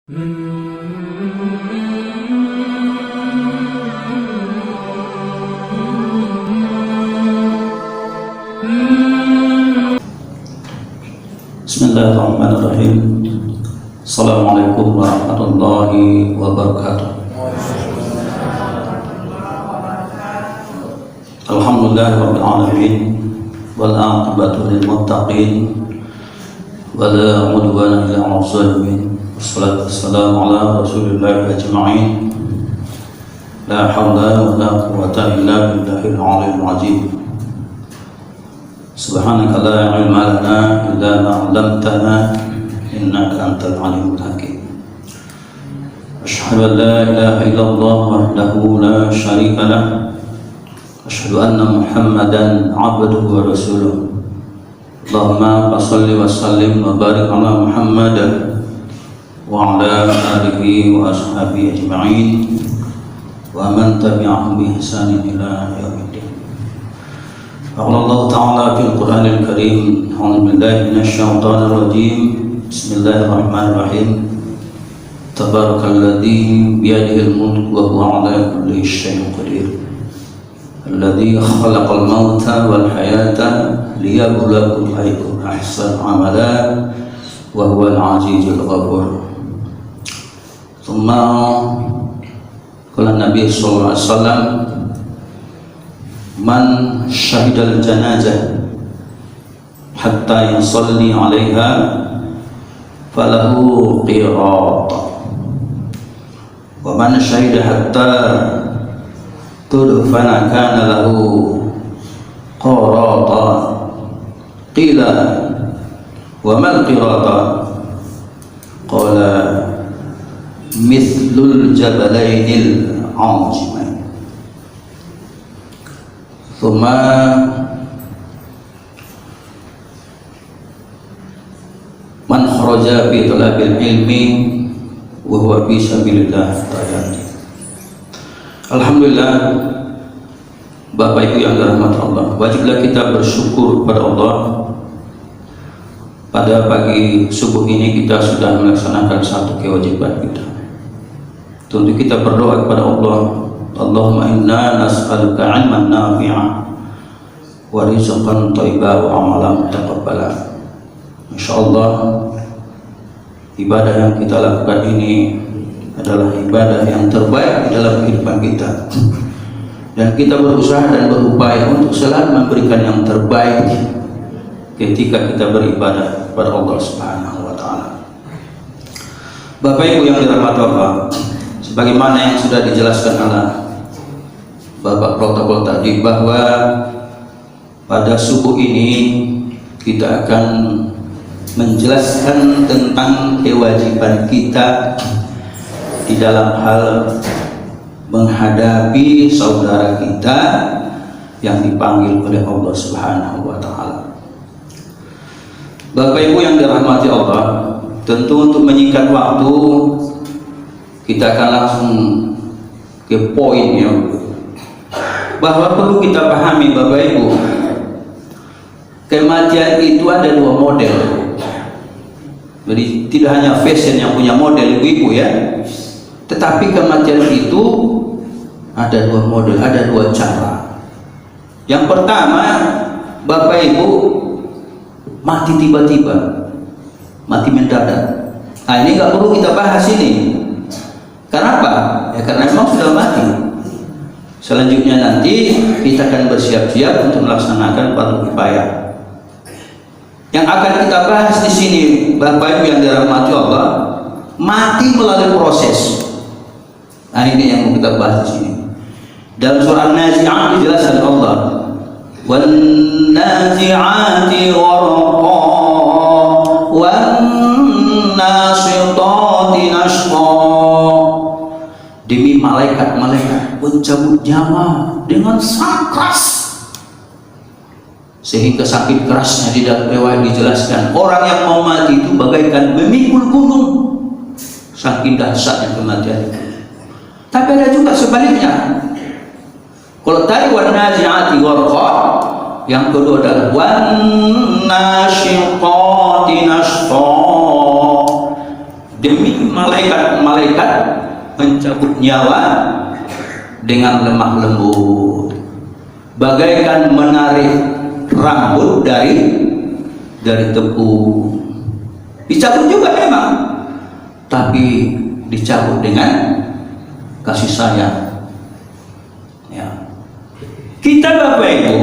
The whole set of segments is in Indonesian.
Bismillahirrahmanirrahim. Assalamualaikum warahmatullahi wabarakatuh. Alhamdulillahirabbil alamin wal aqibatu lil muttaqin wala udwana illa 'alal zalimin. Wassalatu wassalamu ala rasulillah ajma'in. La haula wala quwwata illa billahil 'aliyyil 'azim. Subhanaka la ilma lana illa ma 'allamtana innaka antal alimul hakim. Asyhadu an la ilaha illallah wahdahu la syarika lah. Asyhadu anna Muhammadan 'abduhu wa rasuluh. Allahumma shalli wa sallim wa barik ala Muhammad wa ala alihi wa ashabihi ajma'in wa man tabi'ahum bi ihsanin ila yaumiddin. Allah Ta'ala fil Qur'anil Karim. A'udzu billahi minasyaitonir rajim. Bismillahirrahmanirrahim. Tabarakalladzi biyadihil mulku wa huwa 'ala kulli syai'in qadir. Alladzi khalaqal mauta wal hayata liyabluwakum ayyukum ahsanu amala wa huwal 'azizul ghafur. Tsumma qala Nabi sallallahu alaihi wasallam, man syahidal janazah hatta yusalli 'alaiha falahu qirat, wa man syahida hatta tudfana kana lahu qirata. Qila wa mal qirata? Qala mithlul jabalainil 'azimain. Thumma man kharaja fi talabil ilmi wa huwa fi sabilillah ta'ala. Alhamdulillah, Bapak Ibu yang dirahmati Allah, wajiblah kita bersyukur kepada Allah. Pada pagi subuh ini kita sudah melaksanakan satu kewajiban kita. Tentu kita berdoa kepada Allah, Allahumma inna nas'aluka 'ilman nafi'a wa rizqan thayyiban wa 'amalan mutaqabbala. Insyaallah ibadah yang kita lakukan ini adalah ibadah yang terbaik di dalam kehidupan kita, dan kita berusaha dan berupaya untuk selalu memberikan yang terbaik ketika kita beribadah kepada Allah Subhanahu wa Ta'ala. Bapak Ibu yang dirahmati Allah, sebagaimana yang sudah dijelaskan oleh Bapak protokol tadi, bahwa pada subuh ini kita akan menjelaskan tentang kewajiban kita di dalam hal menghadapi saudara kita yang dipanggil oleh Allah Subhanahu wa Ta'ala. Bapak Ibu yang dirahmati Allah, tentu untuk menyingkat waktu kita akan langsung ke poinnya, bahwa perlu kita pahami Bapak Ibu, kematian itu ada dua model. Jadi tidak hanya fashion yang punya model ibu-ibu ya, tetapi kematian itu ada dua model, ada dua cara. Yang pertama, Bapak Ibu, mati tiba-tiba, mati mendadak. Nah, ini nggak perlu kita bahas ini. Kenapa? Ya karena memang sudah mati. Selanjutnya nanti kita akan bersiap-siap untuk melaksanakan fardu kifayah. Yang akan kita bahas di sini, Bapak Ibu yang dirahmati Allah, mati melalui proses. Nah, ini yang mau kita bahas di sini. Dalam surah An-Nazi'at dijelaskan Allah, wan nazi'ati gharqa wan nasitati nashqa. Demi malaikat-malaikat pencabut nyawa dengan sangat keras, sehingga sakit kerasnya di dalam riwayat dijelaskan orang yang mau mati itu bagaikan memikul gunung, saking dahsyatnya kematian itu. Tapi ada juga sebaliknya. Kalau tadi wan nazi'ati gharqa, yang kedua adalah wan nasyiqati nashqa. Demi malaikat mencabut nyawa dengan lemah lembut, bagaikan menarik rambut dari tepung. Dicabut juga memang, tapi dicabut dengan kasih sayang. Ya. Kita Bapak Ibu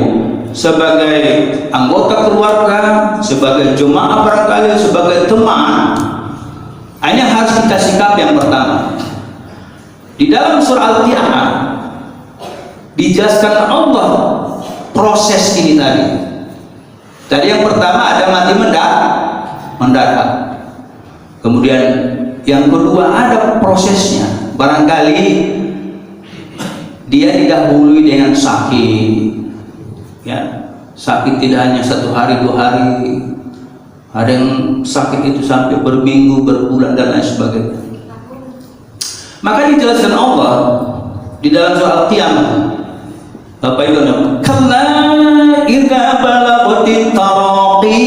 sebagai anggota keluarga, sebagai jemaah barangkali, sebagai teman, ini harus kita sikap. Yang pertama, di dalam surah Al-Qiyamah dijelaskan Allah proses ini tadi. Tadi yang pertama ada mati mendadak. Kemudian yang kedua ada prosesnya. Barangkali dia didahului dengan sakit. Ya, sakit tidak hanya 1 hari 2 hari. Ada yang sakit itu sampai berminggu, berbulan dan lain sebagainya. Maka dijelaskan Allah di dalam surah Al-Qiyamah, Bapak Ibu, kalla idza balaghatit taraqi,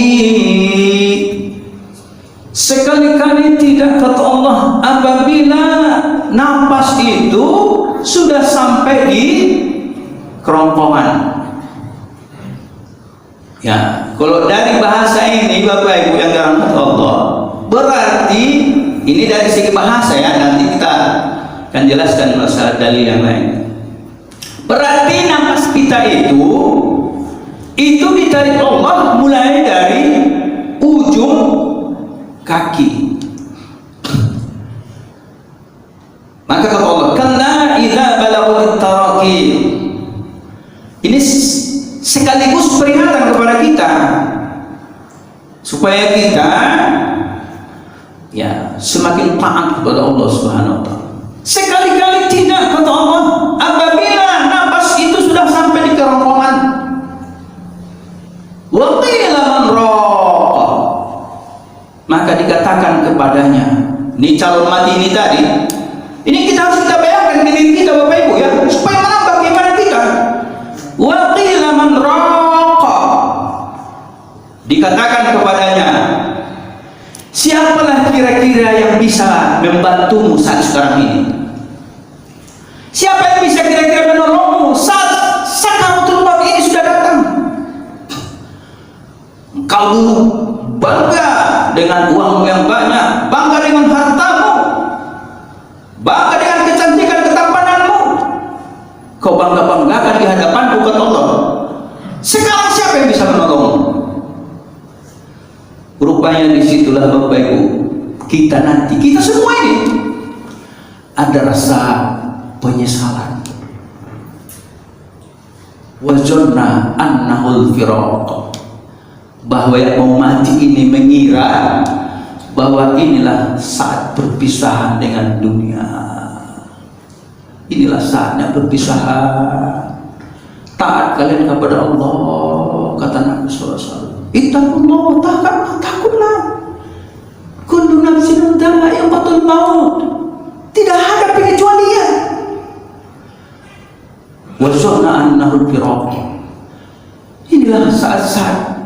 sekali-kali tidak, kata Allah, apabila napas itu sudah sampai di kerongkongan. Ya, kalau dari bahasa ini Bapak Ibu yang dirahmati Allah, berarti ini dari segi bahasa ya, nanti kita akan jelaskan masalah dalil yang lain. Berarti napas kita itu ditarik Allah mulai dari ujung kaki. Maka kata Allah, kalla idza balaghatit taraqi. Ini sekaligus peringatan kepada kita supaya kita ya semakin taat kepada Allah Subhanahu wa taala. Sekali-kali tidak, kata Allah, apabila nafas itu sudah sampai di kerongkongan. Wa qila man raqa, maka dikatakan kepadanya, ini calon mati ini tadi. Ini kita harus bayangkan ke diri kita Bapak Ibu ya, supaya menambah keimanan kita. Wa qila man raqa, dikatakan kepadanya, siapalah kira-kira yang bisa membantumu saat sekarang ini? Siapa yang bisa kira-kira menolongmu saat sakaratul maut ini sudah datang? Engkau dulu bangga dengan uangmu yang banyak, bangga dengan hartamu, bangga dengan kecantikan ketampananmu, kau bangga-banggakan di hadapanku, kata Allah. Sekarang siapa yang bisa menolongmu? Rupanya disitulah Bapak Ibu, kita nanti, kita semua ini ada rasa penyesalan. Wajonna annahul firaq, bahwa yang mau mati ini mengira bahwa inilah saat perpisahan dengan dunia. Inilah saatnya perpisahan. Taat kalian kepada Allah, kata Nabi SAW. Ittaqullah, takutlah. Kullu nafsin dha'iqatul maut. Tidak ada pengecualian. Wa zanna annahu firaq. Inilah saat-saat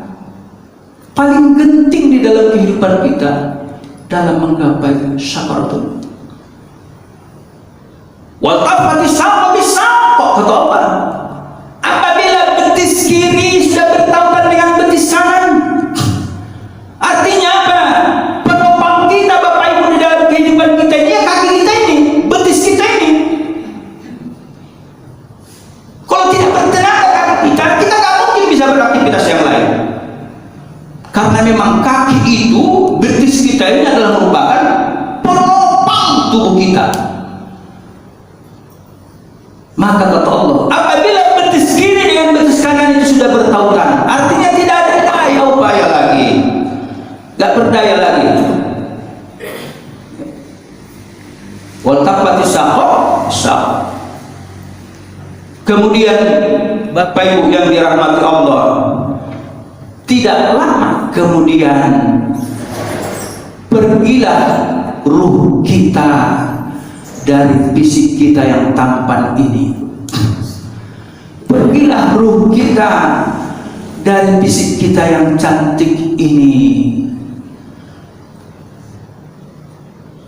paling genting di dalam kehidupan kita dalam menggapai sakaratul. Wal tafati saqqa bisaqqa, kata Allah. Apabila betis kiri sudah bertautan dengan betis kanan, artinya apa? Penopang kita Bapak Ibu di dalam kehidupan kita ini, kaki kita ini, betis kita ini. Kalau tidak bertenaga kaki kita nggak mungkin bisa beraktivitas yang lain. Karena memang kaki itu, betis kita ini adalah merupakan penopang tubuh kita. Maka kata Allah, apabila betis kiri dengan betis kanan itu sudah bertautan, artinya tidak ada daya upaya lagi, gak berdaya lagi. Wal tafati saqqa. Kemudian Bapak Ibu yang dirahmati Allah, tidak lama kemudian pergilah ruh kita dari fisik kita yang tampan ini. Pergilah ruh kita dari fisik kita yang cantik ini.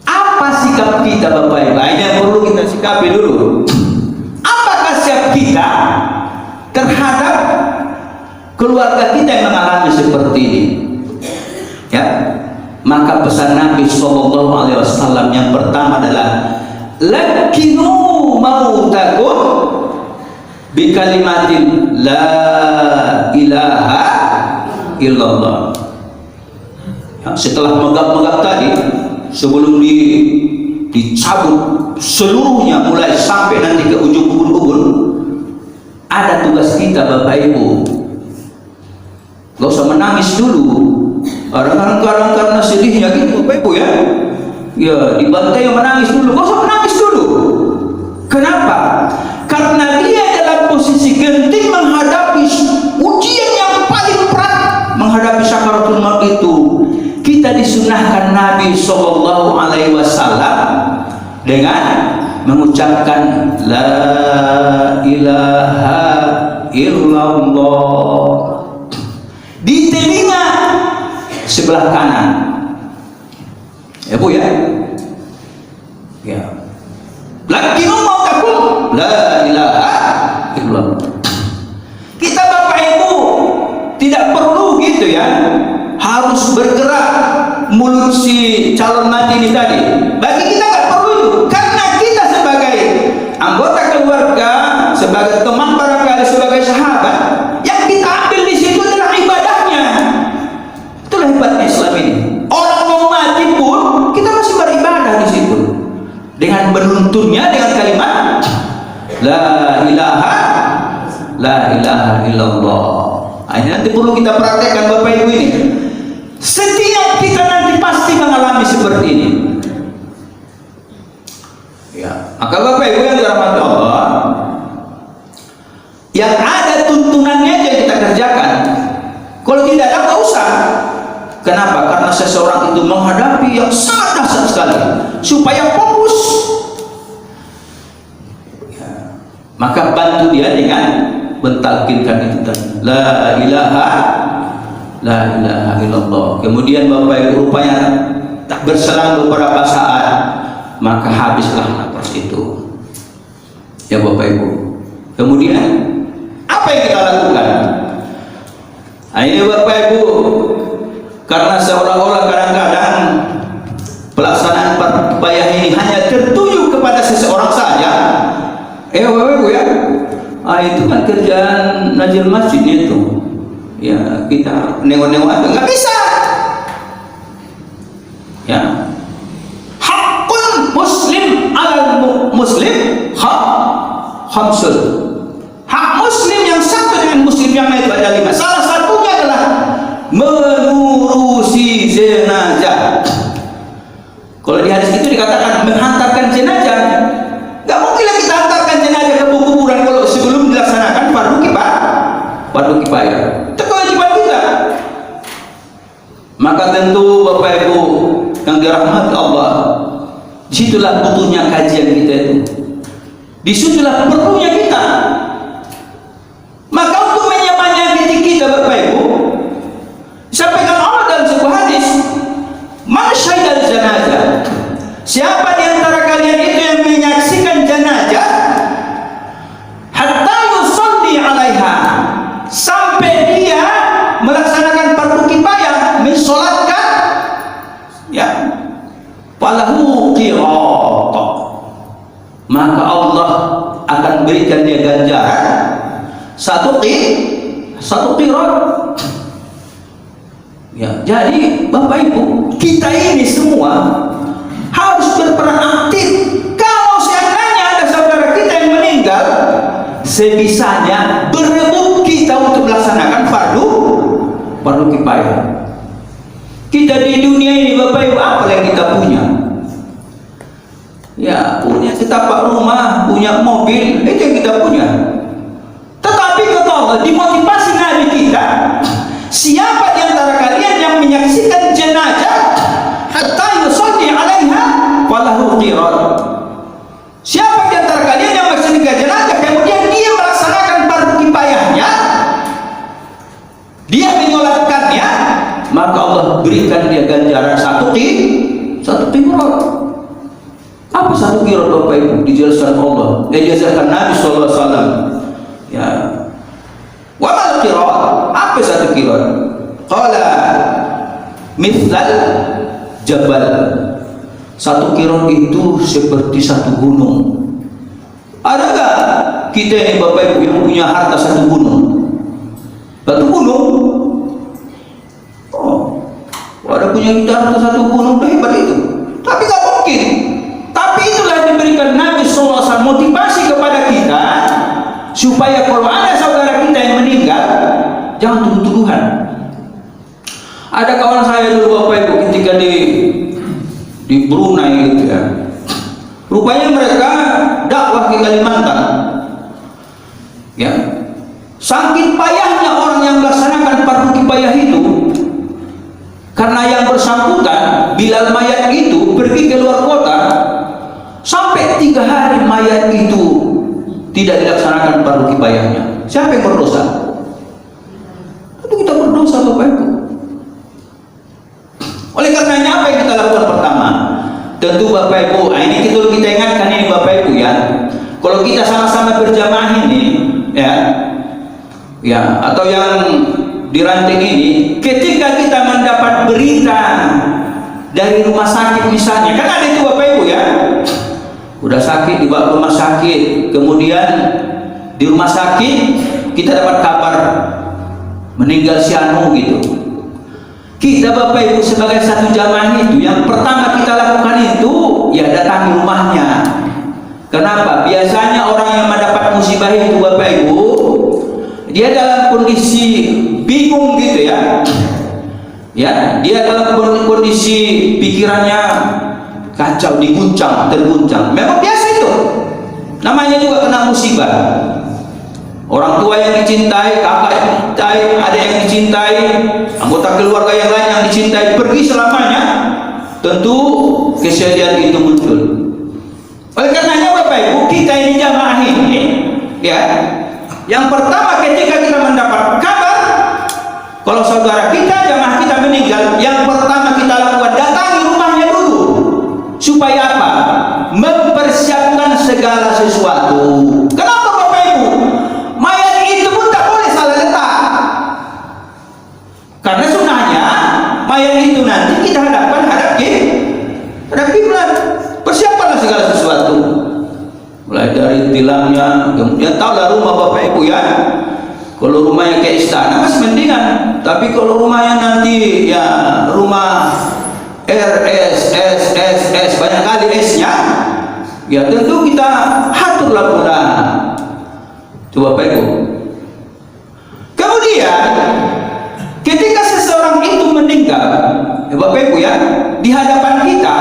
Apa kita Bapak Ibu? Ini yang perlu kita sikapi dulu. Apakah siap kita terhadap keluarga kita yang mengalami seperti ini? Ya, maka pesan Nabi Shallallahu Alaihi Wasallam yang pertama adalah lakinu mautakum bi kalimatin la ilaha illallah. Ya, setelah megap-megap tadi, sebelum dicabut seluruhnya mulai sampai nanti ke ujung ubun-ubun, ada tugas kita Bapak Ibu. Gak usah menangis dulu. Kadang-kadang karena sedihnya gitu Bapak Ibu ya, ya dibantai menangis dulu. Gak usah menangis dulu. Kenapa? Karena dia dalam posisi genting menghadapi ujian yang paling berat, menghadapi sakaratul maut itu. Kita disunahkan Nabi Sallallahu Alaihi Wasallam dengan mengucapkan la ilaha illallah di telinga sebelah kanan. Ya Bu ya. Ya. Lagi mau takut la ilaha illallah. Kita Bapak Ibu tidak perlu gitu ya, harus bergerak mulut si calon mati ini tadi. Bagi kita nggak perlu itu, karena kita sebagai anggota keluarga, sebagai teman barangkali, sebagai sahabat, yang kita ambil di situ adalah ibadahnya. Itulah hebatnya Islam ini. Orang mau mati pun kita masih beribadah di situ dengan menuntunnya dengan kalimat la ilaha illallah. Ini nanti perlu kita praktekkan Bapak Ibu ini. Setiap kita nanti pasti mengalami seperti ini. Ya, maka Bapak Ibu yang dirahmati Allah, yang ada tuntunannya aja kita kerjakan. Kalau tidak ada nggak usah. Kenapa? Karena seseorang itu menghadapi yang sangat dahsyat sekali. Supaya fokus, ya, maka bantu dia dengan mentalkinkan itu tadi. La ilaha illallah. Kemudian Bapak Ibu rupanya tak berselang beberapa saat, maka habislah nafas itu. Ya Bapak Ibu. Kemudian apa yang kita lakukan? Nah, ini Bapak Ibu, karena seolah-olah kadang-kadang pelaksanaan perbayaan ini hanya tertuju kepada seseorang saja. Bapak Ibu ya, itu kan kerjaan najil masjid itu. Ya, kita nengok-nengok aja nggak bisa. Ya, hakun muslim ala muslim khamsul. Hak muslim yang satu dengan muslim yang lain itu ada 5. Salah satunya adalah mengurusi jenazah. Kalau di hadis itu dikatakan menghantarkan jenazah. Gak mungkin kita hantarkan jenazah ke kuburan kalau sebelum dilaksanakan fardu kifayah. Itu kewajiban kita. Maka tentu Bapak Ibu yang dirahmati Allah, disitulah butuhnya kajian kita itu. Disitulah perlunya kita. Maka untuk menyemangati kita Bapak Ibu, sampaikan Allah dalam sebuah hadis, man syahidal janazah, siapa di antara kalian itu yang menyaksikan jenazah hatta yusalli alaiha, sampai dia melaksanakan fardu kifayah, mensolatkan, ya, falahu qirat, maka Allah akan berikan dia ganjaran satu qirat. Ya, jadi Bapak Ibu, kita ini semua harus berperan aktif. Kalau seandainya ada saudara kita yang meninggal, sebisanya berebut kita untuk melaksanakan fardu kifayah. Kita di dunia ini Bapak Ibu, apa yang kita punya? Ya, punya setapak rumah, punya mobil, itu yang kita punya. Tetapi kata Allah, dimotivasi Nabi kita, siapa di antara kalian yang menyaksikan jenazah hatta yusalli alaiha falahu qirat. Siapa di antara kalian yang menyaksikan jenazah kemudian dia melaksanakan fardu kifayahnya, dia menyolatkannya, maka Allah berikan dia ganjaran satu qirat. Apa satu qiraat Bapak Ibu? Dijelaskan Allah, dijelaskan Nabi sallallahu alaihi wasallam. Ya. Wa mal qiraat? Apa satu qiraat? Qala mithlal jabal. Satu qiraat itu seperti satu gunung. Ada enggak kita ini Bapak Ibu yang punya harta satu gunung? Satu gunung? Oh, ada punya kita harta satu gunung, udah hebat itu. Tapi nggak mungkin. Tapi itulah diberikan Nabi SAW motivasi kepada kita supaya kalau ada saudara kita yang meninggal, jangan tuduh-tuduhan. Ada kawan saya dulu Bapak Ibu ketika di Brunei gitu ya. Rupanya mereka dakwah ke Kalimantan. Ya. Saking payahnya orang yang melaksanakan fardu kifayah itu, karena yang bersangkutan bila mayat itu pergi ke luar kota, sampai 3 hari mayat itu tidak dilaksanakan fardu kifayahnya. Siapa yang berdosa? Itu kita berdosa Bapak Ibu. Oleh karenanya apa yang kita lakukan pertama? Tentu Bapak Ibu, ini kita ingatkan ini Bapak Ibu ya. Kalau kita sama-sama berjamaah ini, ya, atau yang di ranting ini, ketika kita mendapat berita dari rumah sakit misalnya, kan ada itu Bapak Ibu ya, udah sakit dibawa ke rumah sakit, kemudian di rumah sakit kita dapat kabar meninggal si anu gitu. Kita Bapak Ibu sebagai satu jamaah itu, yang pertama kita lakukan itu ya datangi rumahnya. Kenapa? Biasanya orang yang mendapat musibah itu Bapak Ibu, dia dalam kondisi bingung gitu ya. Ya, dia dalam kondisi pikirannya kacau, diguncang, terguncang. Memang biasa itu. Namanya juga kena musibah. Orang tua yang dicintai, kakak yang dicintai, adik yang dicintai, anggota keluarga yang lain yang dicintai pergi selamanya, tentu kesedihan itu muncul. Oleh karenanya Bapak Ibu, kita ini jamaah ini, ya, yang pertama ketika kita mendapat kabar kalau saudara kita, jamaah kita meninggal, yang pertama kita lakukan datangi rumahnya dulu. Supaya apa? Mempersiapkan segala sesuatu. Kenapa Bapak Ibu? Mayat itu pun tak boleh salah letak. Karena sunnahnya mayat itu nanti kita hadap kiblat. Persiapkanlah segala sesuatu. Mulai dari tilangnya, kemudian tahulah rumah Bapak Ibu ya. Kalau rumahnya kayak istana masih mendingan. Tapi kalau rumahnya nanti ya rumah RS banyak kali S-nya, ya tentu kita aturlah pula. Coba Bapak Ibu. Kemudian ketika seseorang itu meninggal, ya Bapak Ibu ya, di hadapan kita,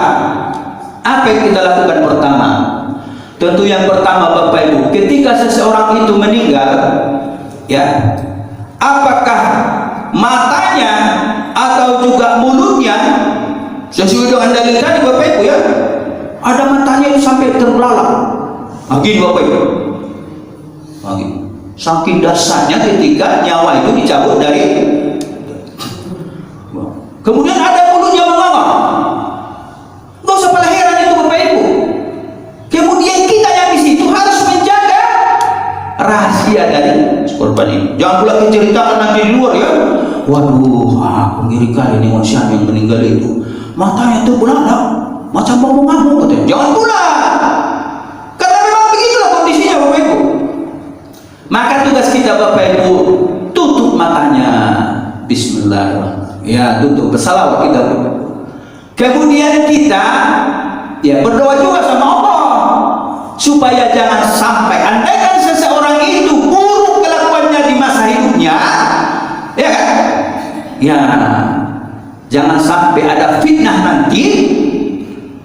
apa yang kita lakukan pertama? Tentu yang pertama Bapak Ibu, ketika seseorang itu meninggal, ya, apakah matanya atau juga mulutnya sesuai dengan dalil tadi Bapak Ibu ya, ada matanya itu sampai terbelalak. Begini Bapak Ibu. Begini. Saking dasarnya ketika nyawa itu dicabut dari, kemudian ada mulutnya menganga. Nggak usah pada heran itu Bapak Ibu. Kemudian kita yang di situ harus menjaga rahasia dari korban ini. Jangan pula diceritakan nanti di luar ya. Waduh, ngiri kali ini manusia yang meninggal itu. Matanya terbelalak, macam mau ngamuk katanya. Jangan pula. Karena memang begitulah kondisinya Bapak Ibu. Maka tugas kita Bapak Ibu, tutup matanya. Bismillahirrahmanirrahim. Ya, tutup bersalawat kita. Kemudian kita ya berdoa juga sama Allah supaya jangan sampai andaikan seseorang itu buruk kelakuannya di masa hidupnya, ya kan? Ya, jangan sampai ada fitnah nanti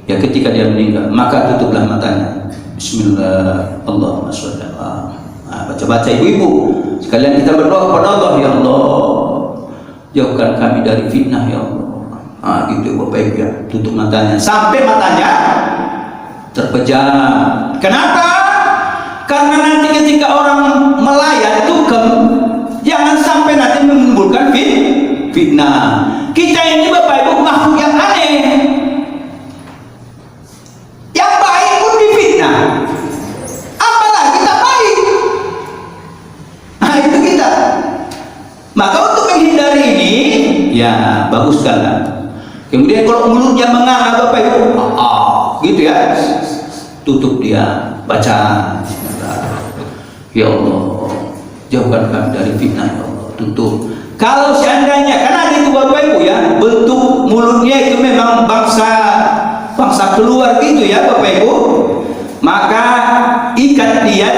ya ketika dia meninggal. Maka tutuplah matanya. Bismillah, Allahumma sholli ala. Baca-baca ibu-ibu sekalian kita berdoa kepada Allah, ya Allah jauhkan kami dari fitnah ya Allah. Gitu Bapak Ibu ya, tutup matanya sampai matanya terpejam. Kenapa? Karena nanti ketika orang melayat itu jangan sampai nanti menimbulkan fitnah. Kita ini Bapak Ibu makhluk yang aneh. Yang baik ya baguskanlah. Kemudian kalau mulutnya menganga Bapak Ibu, gitu ya, tutup dia, baca. Ya Allah, jauhkan kami dari fitnah ya Allah, tutup. Kalau seandainya, karena itu Bapak Ibu ya, bentuk mulutnya itu memang bangsa keluar gitu ya Bapak Ibu, maka ikat dia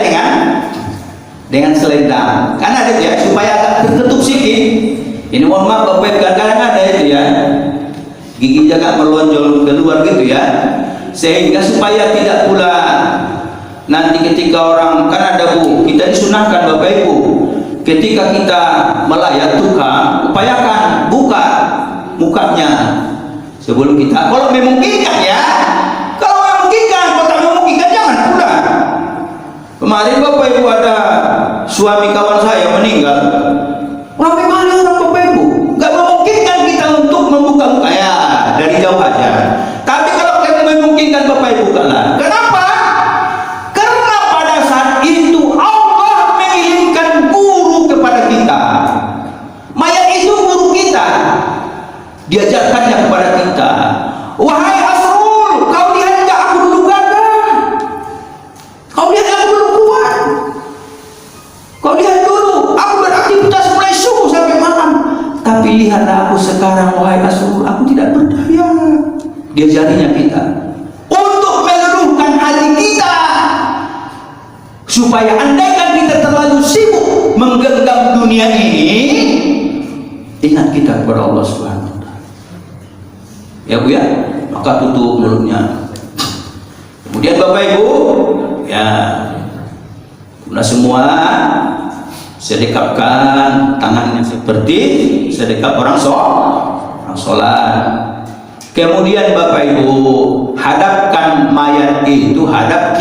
dengan selendang, karena ada itu ya, supaya agak tertutup sedikit. Ini mohon maaf Bapak Ibu, kadang ada itu ya, gigi agak melonjol keluar gitu ya, sehingga supaya tidak pula nanti ketika orang, kan ada Bu, kita disunahkan Bapak Ibu, ketika kita melayat tukang, upayakan buka mukanya sebelum kita, kalau memungkinkan ya, kalau memungkinkan, kalau tak memungkinkan jangan pula. Kemarin Bapak Ibu ada suami kawan saya meninggal, ramai kali orang Bapak Ibu, nggak memungkinkan kita untuk membuka muka ya, dari jauh aja. Tapi kalau kita memungkinkan Bapak Ibu bukalah. Kenapa? Karena pada saat itu Allah mengirimkan guru kepada kita. Mayat itu guru kita, diajarkannya kepada kita, wahai Asrul, kau lihat tak aku dulu gagah, kau lihat aku dulu kuat, kau lihat dulu aku beraktivitas mulai subuh sampai malam, tapi lihatlah aku sekarang wahai Asrul, aku tidak berdaya. Diajarinya kita untuk meluluhkan hati kita, supaya andaikan kita terlalu sibuk menggenggam dunia ini, ingat kita kepada Allah Subhanahu wa Ta'ala. Ya Bu ya, maka tutup mulutnya. Kemudian Bapak Ibu ya, sudah semua sedekapkan tangannya seperti sedekap orang sholat. Kemudian Bapak Ibu hadapkan mayat itu hadap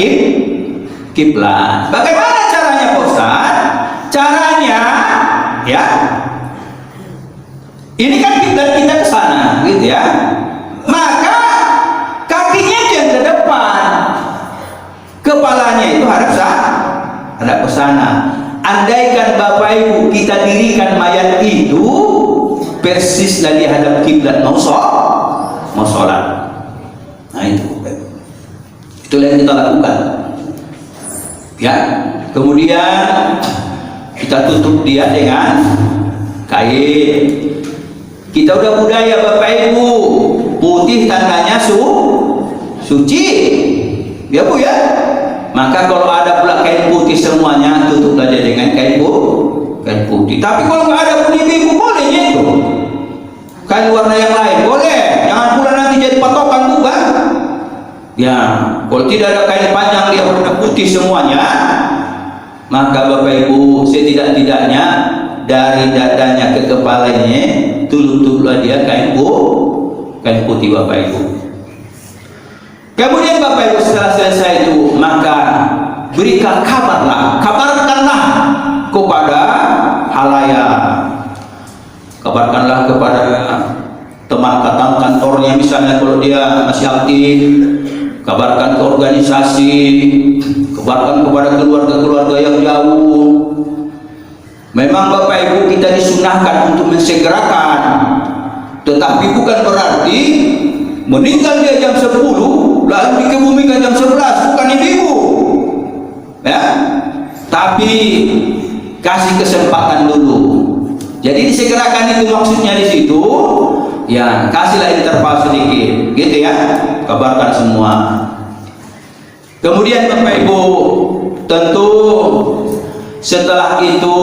kiblat. Bagaimana caranya Pak Ustaz? Caranya ya, ini kan kiblat kita ke sana gitu ya, maka kakinya yang ke depan, kepalanya itu hadap ke sana. Andaikan Bapak Ibu kita dirikan mayat itu persis lagi hadap kiblat mau sholat. Nah itulah yang kita lakukan ya. Kemudian kita tutup dia dengan kain. Kita udah budaya Bapak Ibu, putih tandanya suci ya Bu ya. Maka kalau ada pula kain putih semuanya, tutup aja dengan kain putih. Tapi kalau nggak ada pun ibu boleh itu kain warna yang lain boleh, jangan pula nanti jadi patokan juga ya. Kalau tidak ada kain panjang dia warna putih semuanya, maka Bapak Ibu setidak-tidaknya dari dadanya ke kepalanya tutup-tutuplah dia kain putih Bapak Ibu. Kemudian Bapak Ibu setelah selesai itu, maka kabarkanlah kepada halayak, kabarkanlah kepada teman kantornya misalnya kalau dia masih aktif, kabarkan ke organisasi, kabarkan kepada keluarga-keluarga yang jauh. Memang Bapak Ibu kita disunahkan untuk mensegerakan, tetapi bukan berarti meninggal dia jam 10 lalu dikebumikan jam 11, bukan ibu ya. Tapi kasih kesempatan dulu. Jadi disegerakan itu maksudnya di situ ya, kasihlah interval sedikit gitu ya, kabarkan semua. Kemudian Bapak Ibu tentu setelah itu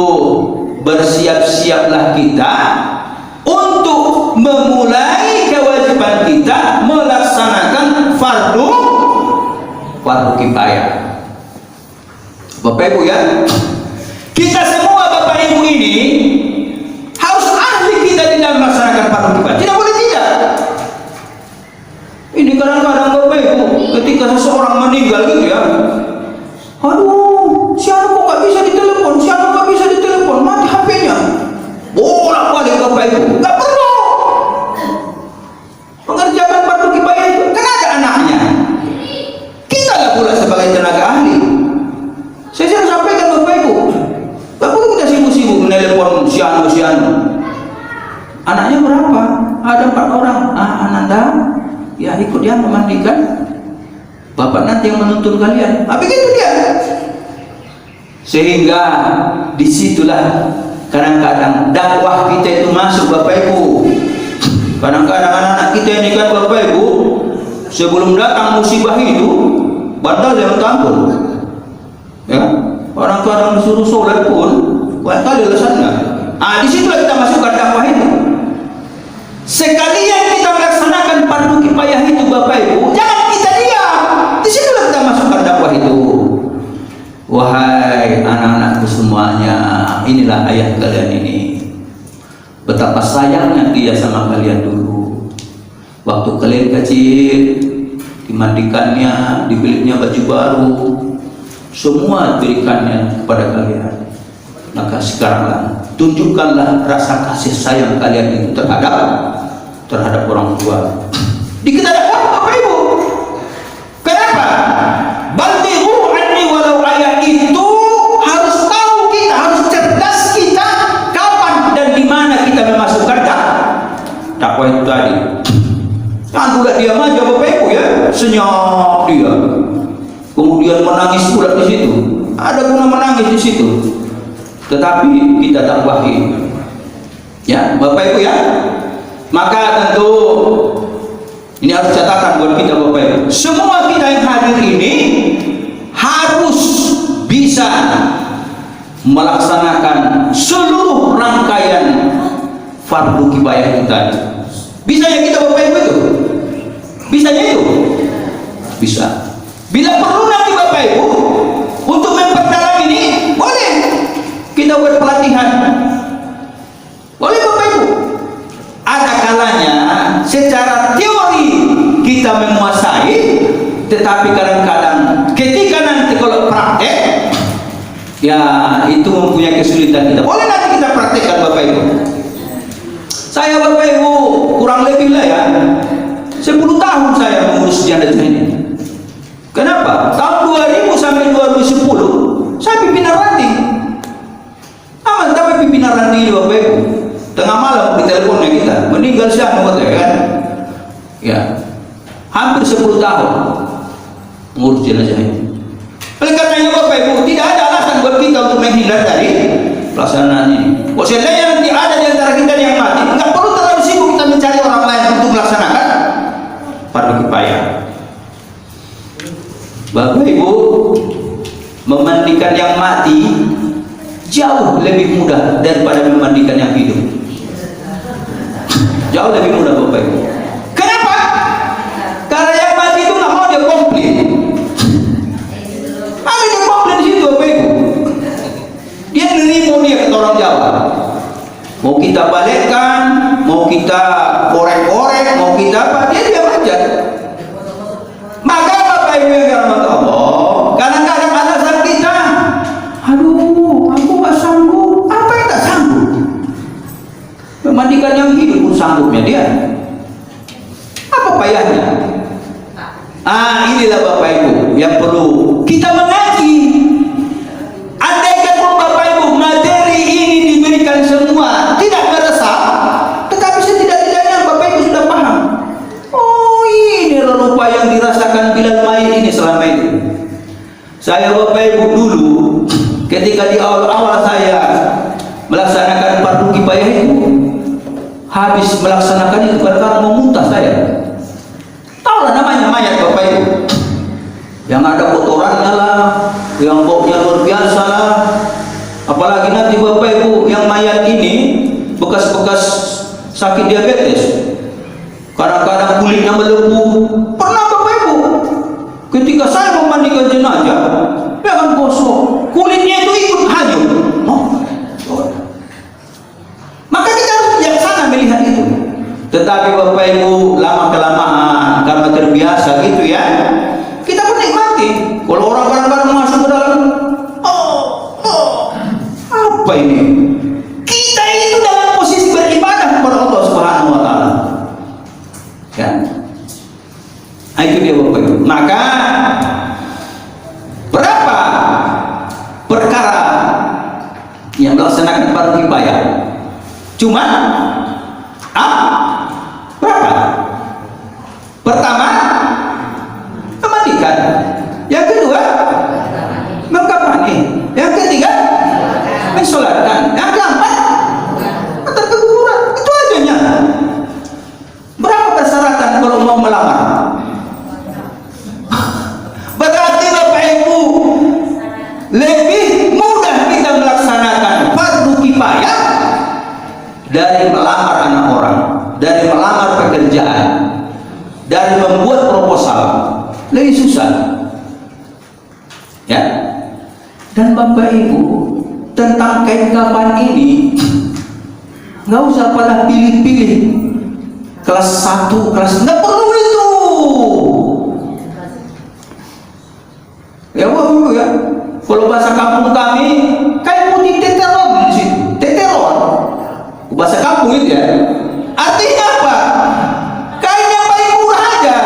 bersiap-siaplah kita untuk memulai kewajiban kita melaksanakan fardu kifayah. Bapak Ibu ya, kita semua Bapak Ibu ini harus ahli kita di dalam melaksanakan fardu kifayah. Tidak boleh tidak. Ini kadang-kadang Bapak Ibu ketika seseorang meninggal gitu ya, aduh, siapa kok nggak bisa ditelepon, siapa nggak bisa ditelepon, mati HP-nya. Bolak-balik Bapak Ibu, nggak perlu mengerjakan fardu kifayah itu, kan ada anaknya. Kita nggak pula sebagai tenaga ahli. Saya sering sampaikan Bapak Ibu, nggak perlu kita sibuk-sibuk menelepon si anu. Anaknya berapa? ya ikut dia memandikan. Bapak nanti yang menuntun kalian. Begitu dia. Sehingga disitulah kadang-kadang dakwah kita itu masuk, Bapak Ibu. Kadang-kadang anak-anak kita ini kan, Bapak Ibu, sebelum datang musibah itu bandal yang tampil. Ya, kadang-kadang disuruh sholat pun kali alasannya. Di situlah kita masukkan dakwah itu. Sekalian kita melaksanakan fardu kifayah itu, Bapak Ibu, jangan kita diam. Di situlah kita masukkan dakwah itu. Wahai anak-anakku semuanya, inilah ayah kalian ini. Betapa sayangnya dia sama kalian dulu. Waktu kalian kecil, dimandikannya, dibelinya baju baru, semua diberikannya kepada kalian. Maka sekaranglah tunjukkanlah rasa kasih sayang kalian itu terhadap orang tua. Di kita dakwah, Bapak Ibu. Kenapa? Balighu anni walau ayat itu harus tahu kita, harus cerdas kita kapan dan di mana kita memasukkan dakwah itu tadi. Jangan pula diam aja, Bapak Ibu, ya, senyap dia. Kemudian menangis pula di situ. Ada guna menangis di situ. Tetapi kita dakwahi, ya Bapak Ibu, ya. Maka tentu ini harus catatan buat kita, Bapak Ibu. Semua kita yang hadir ini harus bisa melaksanakan seluruh rangkaian fardu kifayah itu tadi. Bisanya kita, Bapak Ibu, itu? Bisanya itu? Bisa. Bila perlu nanti, Bapak Ibu, untuk memperdalam ini, boleh kita buat pelatihan. Boleh, Bapak Ibu. Ada kalanya secara teori kita menguasai, tetapi kadang-kadang ketika nanti kalau praktek, ya itu mempunyai kesulitan kita. Boleh nanti kita praktekkan, Bapak Ibu. Saya, Bapak Ibu, kurang lebih lah ya 10 tahun saya mengurus janda ini. Kenapa? Tahun 2000 sampai 2010 saya pimpinan ranting. Tapi pimpinan ranting ini, Bapak Ibu, tengah malam di teleponnya kita, meninggal siang, kan? Ya, hampir 10 tahun mengurus jenazah ini. Oleh karenanya, Bapak Ibu, tidak ada alasan buat kita untuk menghindar dari pelaksanaan ini. Seandainya nanti ada di antara kita yang mati, nggak perlu terlalu sibuk kita mencari orang lain untuk melaksanakan fardu kifayah. Bapak Ibu, memandikan yang mati jauh lebih mudah daripada memandikan yang hidup. Jauh lebih mudah, Bapak Ibu. Kenapa? Karena yang mati itu nggak mau dia komplain. Ada dia komplain di situ, Bapak Ibu. Dia nerimo dia kata orang Jawa. Mau kita balikkan, mau kita korek-korek, mau kita apa, dia diam aja. Maka Bapak Ibu yang dirahmati Allah, kadang-kadang alasan kita, aduh, aku nggak sanggup. Apa yang nggak sanggup? Memandikan yang hidup pun sanggupnya dia. Apa payahnya? Inilah Bapak Ibu yang perlu kita mengaji. Andaikan Bapak Ibu materi ini diberikan semua tidak meresap, tetapi setidak-tidaknya Bapak Ibu sudah paham. Oh, ini rupa yang dirasakan Bilal Main ini selama ini. Saya, Bapak Ibu, dulu ketika di awal-awal saya melaksanakan fardu kifayah itu, habis melaksanakan itu kadang-kadang mau muntah saya. Tahulah namanya mayat, Bapak Ibu, yang ada kotorannya lah, yang baunya luar biasa lah. Apalagi nanti, Bapak Ibu, yang mayat ini bekas-bekas sakit diabetes, kadang-kadang kulitnya melepuh. Pernah, Bapak Ibu, ketika saya memandikan jenazah, dia akan gosok, kulitnya itu ikut hanyut. Maka kita harus bijaksana melihat itu. Tetapi Bapak Ibu, lama-kelamaan karena terbiasa gitu ya, kita pun nikmati. Kalau orang kadang-kadang masuk ke dalam, apa ini? Kita itu dalam posisi beribadah kepada Allah Subhanahu wa Ta'ala. Ya. Itu dia, Bapak Ibu. Maka berapa perkara yang melaksanakan fardu kifayah? Cuma berapa? Pertama, Yang kedua, mengkafani. Yang ketiga, mensolatkan. Yang keempat, antar ke kuburan. Itu aja. Berapa persyaratan kalau mau melamar? Berarti Bapak Ibu, lebih mudah kita melaksanakan fardu kifayah dari melamar anak orang, dari melamar pekerjaan, dari membuat proposal. Lebih susah, ya. Dan Bapak Ibu, tentang kain kafan ini nggak usah pada pilih-pilih kelas 1, kelas, nggak perlu itu. Ya Bu ya. Kalau bahasa kampung kami, kain putih teteron di situ, teteron. Bahasa kampung itu ya. Artinya apa? Kain yang paling murah aja.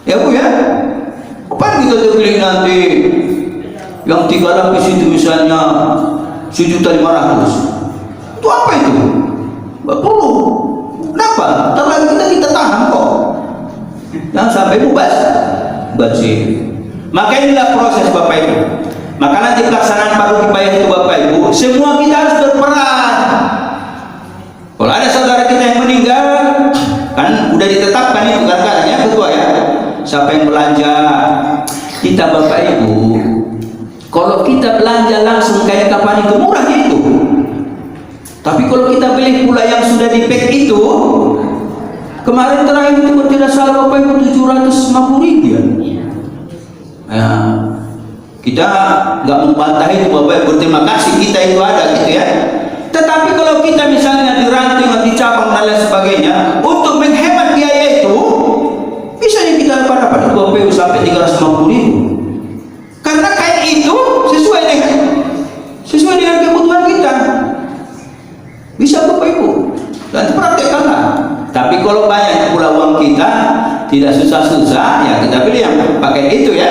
Ya Bu ya. Apa kita pilih nanti yang 3 lapis itu misalnya 1.500.000? Itu apa itu? Nggak perlu. Kenapa? Terlalu kita tahan kok. Jangan sampai basi. Maka inilah proses Bapak Ibu. Maka nanti pelaksanaan fardu kifayah itu Bapak Ibu, semua kita harus berperan. Kalau ada saudara kita yang meninggal, kan udah ditetapkan itu kadang-kadang ya ketua ya, siapa yang belanja. Kita Bapak Ibu, kalau kita belanja langsung kain kafan itu murah itu. Tapi kalau kita beli pula yang sudah di-pack itu, kemarin terakhir itu kalau tidak salah Bapak Ibu 750.000 ya. Ya, kita nggak membantah itu Bapak Ibu, berterima kasih kita itu ada gitu ya. Tetapi kalau kita misalnya diranting atau dicabang dan lain sebagainya, untuk menghemat biaya itu, bisa kita dapat Bapak Ibu sampai 350.000. Karena kain itu sesuai dengan kebutuhan kita. Bisa Bapak Ibu, dan praktekkanlah. Tapi kalau banyak pula uang kita, tidak susah-susah, ya kita pilih yang pakai itu ya.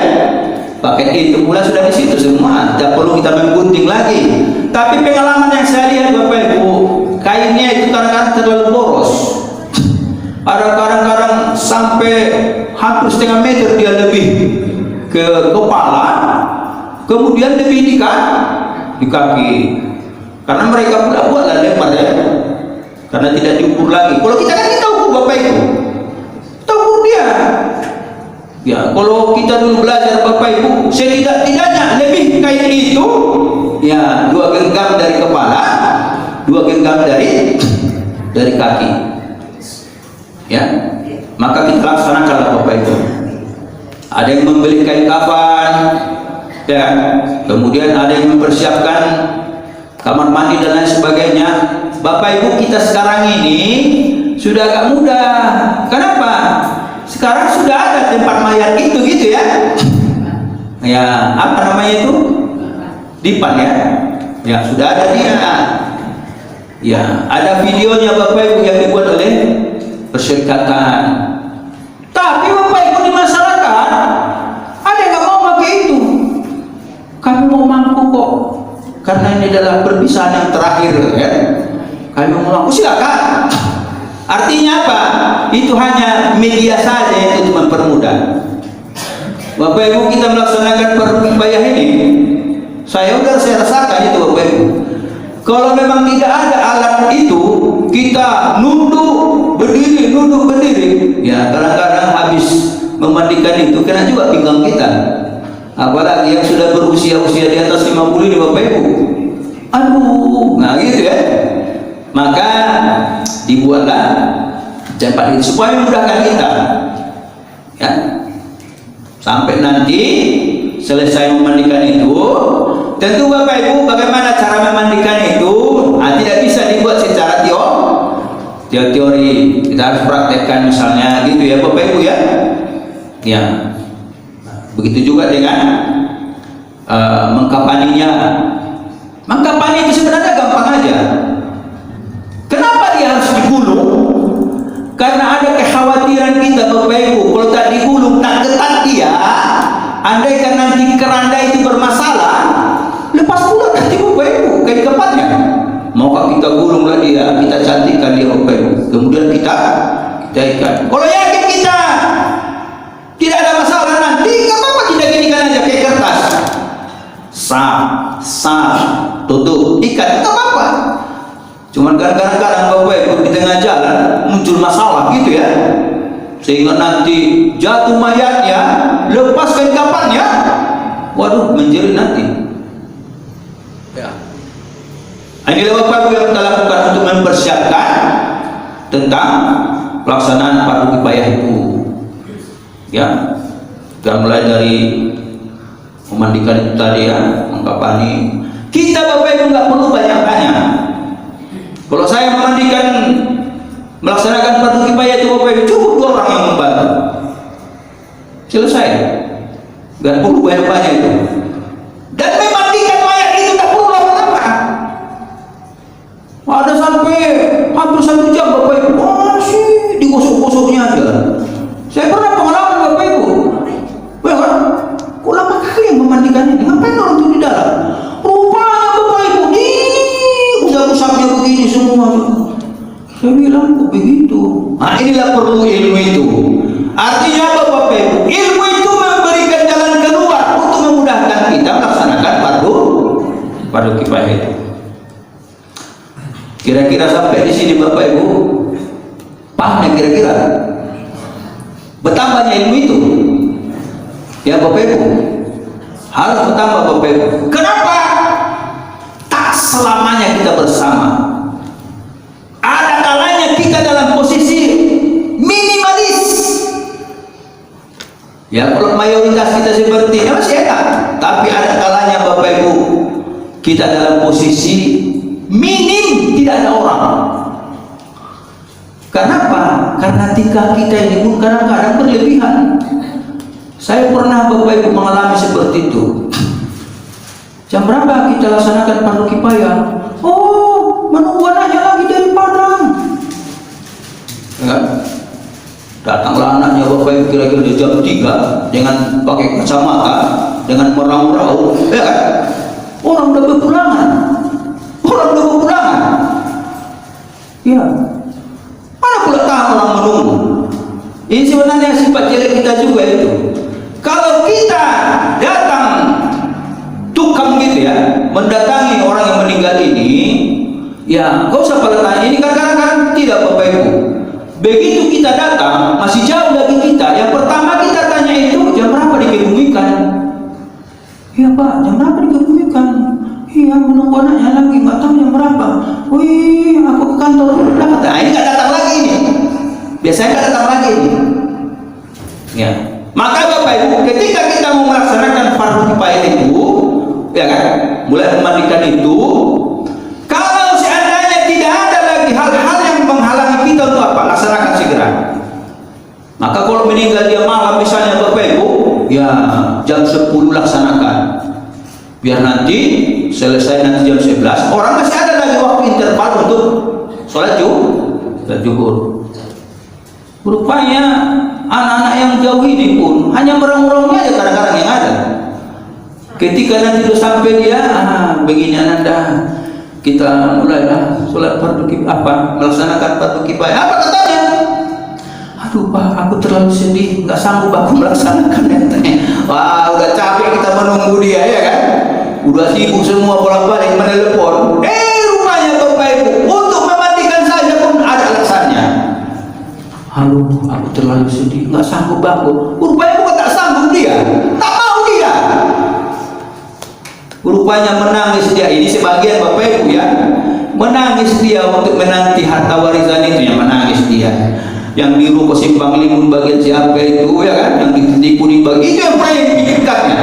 Pakai itu pula sudah di situ semua, tidak perlu kita menggunting lagi. Tapi pengalaman yang saya lihat Bapak Ibu, kainnya itu kadang-kadang terlalu boros. Ada kadang-kadang sampai hampir setengah meter dia lebih ke kepala, kemudian lebih di kaki. Karena mereka pula buatlah lebar ya, karena tidak diukur lagi. Kalau kita kan kita ukur Bapak Ibu, kita ukur dia. Ya, kalau kita dulu belajar Bapak Ibu, setidak-tidaknya lebih kain itu ya 2 genggam dari kepala, 2 genggam dari kaki. Ya, maka kita laksanakanlah Bapak Ibu. Ada yang membeli kain kafan, ya, kemudian ada yang mempersiapkan kamar mandi dan lain sebagainya. Bapak Ibu, kita sekarang ini sudah agak mudah. Kenapa? Sekarang sudah ada tempat mayat itu gitu ya. Ya, apa namanya itu? Dipan ya. Ya, sudah ada dia. Ya, ada videonya Bapak Ibu yang dibuat oleh perserikatan. Tapi Bapak Ibu di masyarakat ada yang nggak mau pakai itu. Kami mau mampu kok. Karena ini adalah perpisahan yang terakhir ya. Kami mau mampu, silakan. Artinya apa? Itu hanya media saja yang untuk mempermudah. Bapak Ibu, kita melaksanakan fardu kifayah ini, saya rasakan itu Bapak Ibu. Kalau memang tidak ada alat itu, kita nunduk berdiri, ya kadang-kadang habis memandikan itu kena juga pinggang kita. Apalagi yang sudah berusia-usia di atas 50 ini Bapak Ibu. Aduh, nah gitu ya. Maka dibuatlah tempat ini supaya memudahkan kita ya, sampai nanti selesai memandikan itu. Tentu Bapak Ibu, bagaimana cara memandikan itu tidak bisa dibuat secara teori, kita harus praktekkan misalnya gitu ya Bapak Ibu ya. Ya, begitu juga dengan mengkafaninya. Mengkafani itu sebenarnya gampang aja. Kenapa dia harus digulung? Karena ada kekhawatiran kita Bapak Ibu, kalau tak digulung, tak ketat dia, andaikan nanti keranda itu bermasalah, lepas pula nanti Bapak Ibu kain kafannya. Maukah kita gulunglah dia, kita cantikkan dia Bapak Ibu, kemudian kita ikat. Kalau yakin kita tidak ada masalah tutup, ikat, nggak apa-apa. Cuman kadang-kadang Bapak Ibu di tengah jalan muncul masalah gitu ya, sehingga nanti jatuh mayatnya, lepaskan kapannya, waduh menjerit nanti. Ya. Inilah Bapak Ibu yang kita lakukan untuk mempersiapkan tentang pelaksanaan fardu kifayah itu. Ya, kita mulai dari memandikan itu tadi ya, mengkapani. Kita Bapak Ibu nggak perlu banyak-banyak. Kalau saya memandikan, melaksanakan fardu kifayah itu Bapak Ibu cukup 2 orang yang membantu, selesai. Nggak perlu banyak-banyak itu. Dan memandikan mayat itu tak perlu lama-lama. Ada sampai hampir 1 jam Bapak Ibu masih digosok-gosoknya aja. Saya pernah pengalaman Bapak Ibu. Bahkan kok lama kali yang memandikan ini? Ngapain orang itu di dalam? Rupanya Bapak Ibu udah rusaknya begini semua. Saya bilang kok begitu. Nah inilah perlu ilmu itu. Artinya apa Bapak Ibu? Ilmu itu memberikan jalan keluar untuk memudahkan kita melaksanakan fardu kifayah itu. Kira-kira sampai di sini Bapak Ibu paham ya kira-kira bertambahnya ilmu itu ya Bapak Ibu, harus bertambah Bapak Ibu. Kenapa? Tak selamanya kita bersama. Ada kalanya kita dalam posisi minimalis ya, kalau mayoritas kita seperti ini masih enak, tapi ada kalanya Bapak Ibu kita dalam posisi minim, tidak ada orang. Kenapa? Karena tingkah kita ini pun kadang-kadang berlebihan. Saya pernah Bapak Ibu mengalami seperti itu. Jam berapa kita laksanakan fardu kifayah? Oh, menunggu anaknya lagi dari Padang. Ya. Datanglah anaknya Bapak Ibu kira-kira di jam 3 dengan pakai kacamata, dengan merau-rau, ya kan? Orang udah berpulangan. Ya, mana pula tahu orang menunggu. Ini sebenarnya sifat jelek kita juga itu. Kalau kita datang tukang gitu ya, mendatangi orang yang meninggal ini, ya kau usah pada tanya ini kadang-kadang tidak Bapak Ibu. Begitu kita datang, masih jauh lagi kita. Yang pertama kita tanya itu jam berapa dikebumikan? Ya Pak, jam berapa dikebumikan? Iya, menunggu anaknya lagi, nggak tahu jam berapa. Wih, aku ke kantor. Nah, ini nggak datang lagi ini. Biasanya nggak datang lagi ini. Ya, maka Bapak Ibu, ketika kita mau melaksanakan fardu kifayah itu, ya kan, mulai memandikan itu, kalau seandainya tidak ada lagi hal-hal yang menghalangi kita untuk apa, laksanakan segera. Maka kalau meninggal dia malam misalnya Bapak Ibu, ya jam 10 laksanakan. Biar nanti selesai nanti jam 11 orang masih ada lagi waktu interval untuk sholat zuhur. Rupanya anak-anak yang jauh ini pun hanya merang-merangnya aja kadang-kadang yang ada. Ketika nanti sudah sampai dia, begini Ananda, kita mulailah sholat fardu kifayah, melaksanakan fardu kifayah. Apa katanya? Aduh Pak, aku terlalu sedih, nggak sanggup aku melaksanakan. Wah, udah capek kita menunggu dia ya kan? Udah sibuk semua bolak-balik menelepon. Rupanya Bapak Ibu untuk memandikan saja pun ada alasannya. Halo, aku terlalu sedih, nggak sanggup aku. Rupanya bukan tak sanggup dia, tak mau dia. Rupanya menangis dia. Ini sebagian Bapak Ibu ya, menangis dia untuk menanti harta warisan itu, yang menangis dia. Yang di ruko simpang limun bagian siapa itu ya kan, yang di kuning bagi itu yang paling dipikirkannya.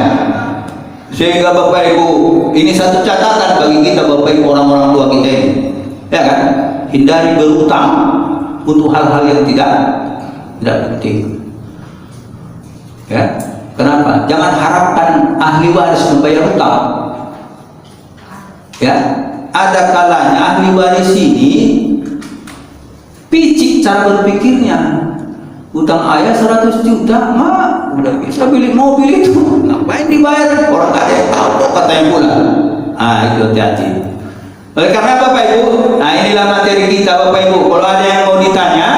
Sehingga Bapak Ibu, ini satu catatan bagi kita Bapak Ibu orang-orang tua kita ini, ya kan, hindari berutang untuk hal-hal yang tidak penting. Ya, kenapa? Jangan harapkan ahli waris membayar utang. Ya, ada kalanya ahli waris ini picik cara berpikirnya. Utang ayah 100 juta, mak udah bisa beli mobil itu, ngapain dibayar? Orang nggak ada yang tahu kok katanya pula. Itu hati-hati. Oleh karena Bapak Ibu, inilah materi kita Bapak Ibu. Kalau ada yang mau ditanya,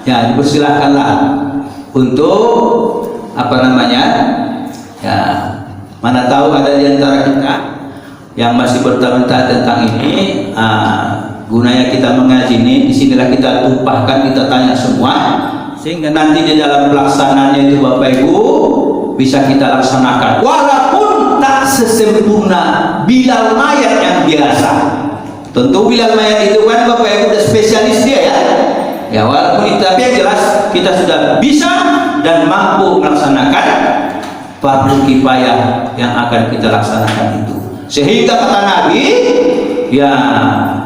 ya dipersilahkanlah untuk apa namanya, ya mana tahu ada di antara kita yang masih bertanya tentang ini, gunanya kita mengaji ini, disinilah kita tumpahkan, kita tanya semua, sehingga nanti di dalam pelaksanaannya itu Bapak Ibu bisa kita laksanakan, walaupun tak sesempurna Bilal mayat yang biasa. Tentu Bilal mayat itu kan Bapak Ibu udah spesialis dia ya. Ya walaupun itu, tapi yang jelas kita sudah bisa dan mampu melaksanakan fardu kifayah yang akan kita laksanakan itu. Sehingga kata Nabi, ya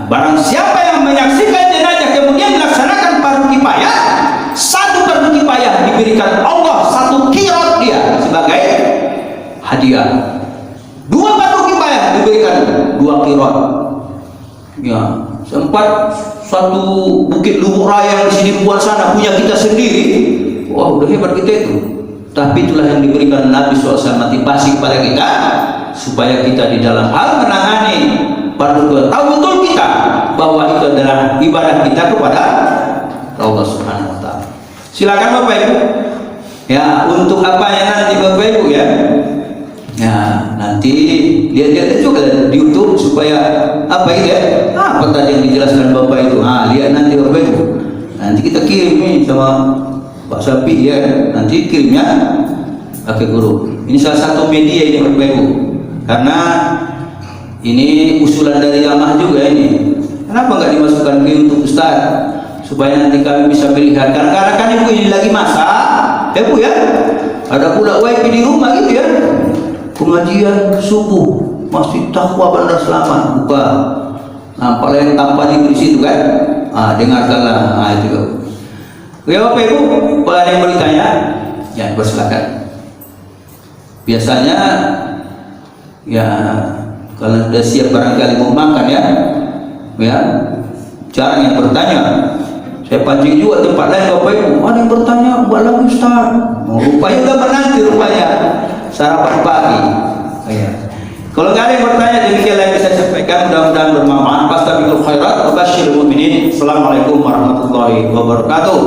barang siapa yang menyaksikan jenazah kemudian melaksanakan fardu kifayah, satu fardu kifayah diberikan Allah satu qirat dia sebagai hadiah. Dua fardu kifayah diberikan dua qirat. Ya, sempat satu bukit lubuk raya di sini buat sana punya kita sendiri. Wah, udah hebat kita itu. Tapi itulah yang diberikan Nabi SAW motivasi kepada kita supaya kita di dalam hal menangani fardu tahu betul kita bahwa itu adalah ibadah kita kepada Allah Subhanahu wa taala. Silakan Bapak Ibu. Ya, untuk apa ya nanti Bapak Ibu ya. Ya, nanti lihat-lihat juga di YouTube supaya apa itu ya? Apa tadi yang dijelaskan Bapak itu? Lihat nanti Bapak Ibu. Nanti kita kirim nih sama Pak Sapi ya. Nanti kirimnya ke guru. Ini salah satu media ini Bapak Ibu. Karena ini usulan dari Yamah juga ini. Kenapa nggak dimasukkan ke YouTube Ustaz? Supaya nanti kami bisa melihat. Karena kan Ibu ini lagi masak, ya Bu ya. Ada pula wifi di rumah gitu ya. Pengajian subuh masih takwa bandar selamat buka. Paling yang tanpa di situ kan. Dengarkanlah itu. Ya Bapak Ibu, kalau ada yang bertanya, ya silakan. Biasanya ya kalau sudah siap barangkali mau makan ya jarang yang bertanya. Saya pancing juga tempat lain Bapak Ibu, ada yang bertanya buat lagi Ustaz. Rupanya udah menanti rupanya sarapan pagi. Ya. Kalau nggak ada yang bertanya, demikianlah yang bisa saya sampaikan. Mudah-mudahan bermanfaat. Fastabiqul khairat wa basyiril mu'minin. Assalamualaikum warahmatullahi wabarakatuh.